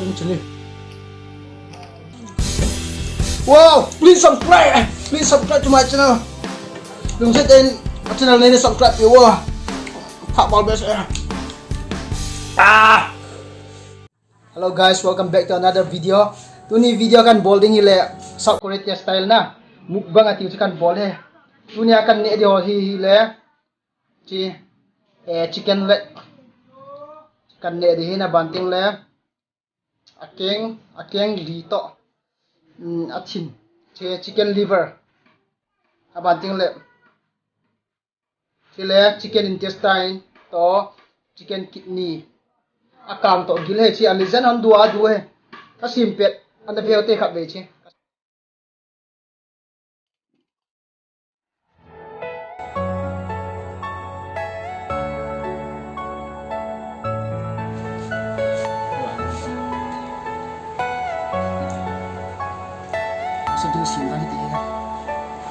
Chili. Wow, please subscribe to my channel. Đừng chết tên channel này subscribe yêu à. Thạo bảo best. Hello guys, welcome back to another video. Tuni video kan bolding ile South Korea style na. Mukbang ati kan bol he. Tuni akan ne dio hi le. Chicken leg. Kan ne di na banting le. Akeng lito. Achin. Chicken liver. Abanting le. Chile chicken intestine to chicken kidney. Akang to gil he chi alizen han dua du he. Ka simpet anda veo te khat ve chi. Sedang simpan dia.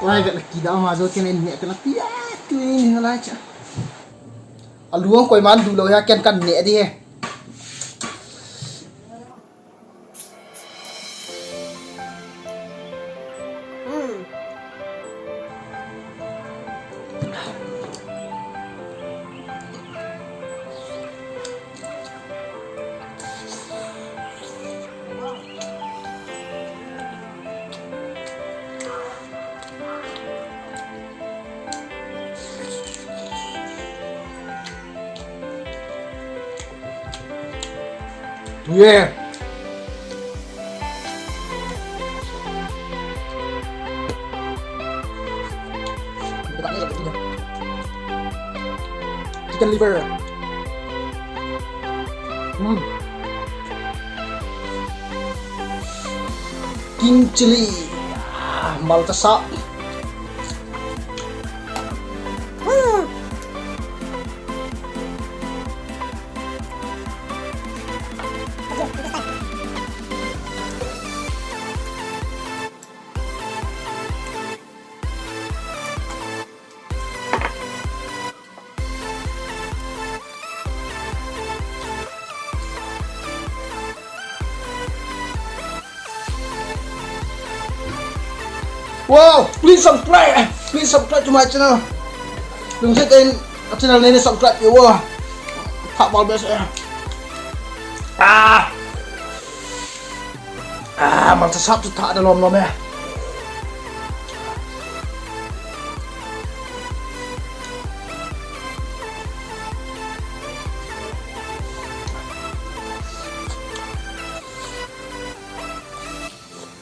Lai vet laki dah ma zo tian ne kan tia tu ni la cha. Aluang koi man du lo ya ken kan ne di he. Yeah. Chicken liver. King chili. Maltasa. Wow, please subscribe to my channel. Đừng chết tên channel này subscribe yêu à. Thạo bảo best. Mà sắp chút thả được lom mẹ.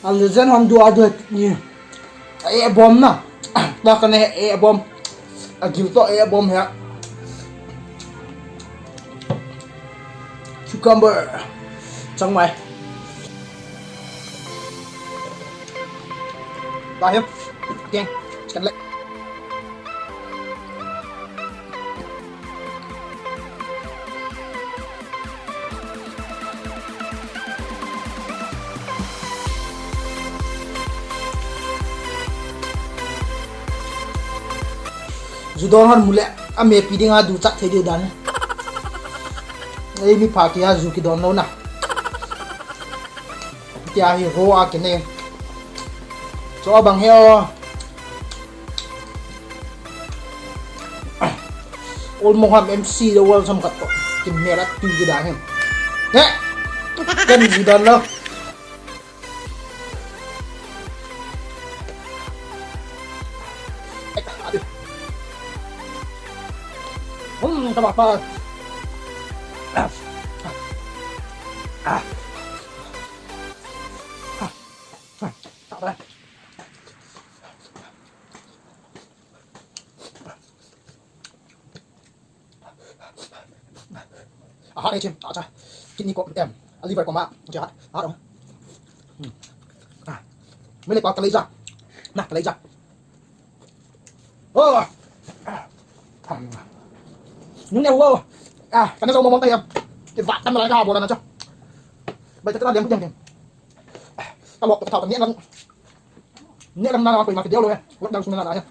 Al zen ham dua ni. Bom na. Ta kan bom. Agil to bom ya. Cucumber. Trong mày. Ba hiệp. Keng. Chicken leg. Judon han mule ame piding a du chak the de dan ei mi pha ki a zu ki don lo na tia hi ro a ke ne cho bang heo ol moham MC the world sam kat to ki mera tu de dan he ken judon lo Các bạn tạo đây hát đây chim tạo ra kidney của em liver của mạng chưa hát không mới lấy cái lấy ra nè lấy ra những em wow cái nó sâu mong tay em cái vạt tâm lại ra bộ lần cho bây giờ cái điểm cũng điểm tao lọt thảo tầm nhẹ lắm nào quỳ mà cái đeo luôn em lúc đầu xuống là nhá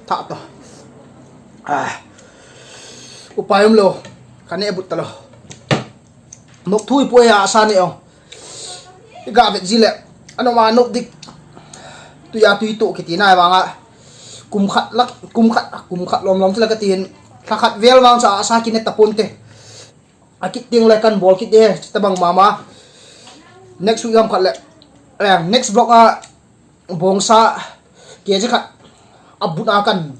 thảo to upayam lo kane but talo nok thui pui AHSA ni ong ga vet zile ano ma nok dik tu ya tu itu kitina banga kum khat lom tla ka tin khat vel mang sa AHSA kin tapon te akit ting le kan bol kit de tabang mama next week am khat le next vlog bongsa ke je khat abut akan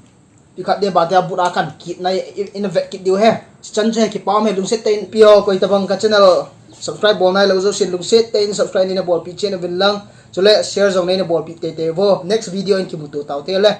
ikat dia bate abut akan kit na innovate kit diu he chan je ki pam he lung set ten pio ko tabang ka channel subscribe bol nai lo zo sin lung set ten subscribe ni na bol pi chen vin lang chole share zong nei na bol pi te te vo next video in ki mutu taw te le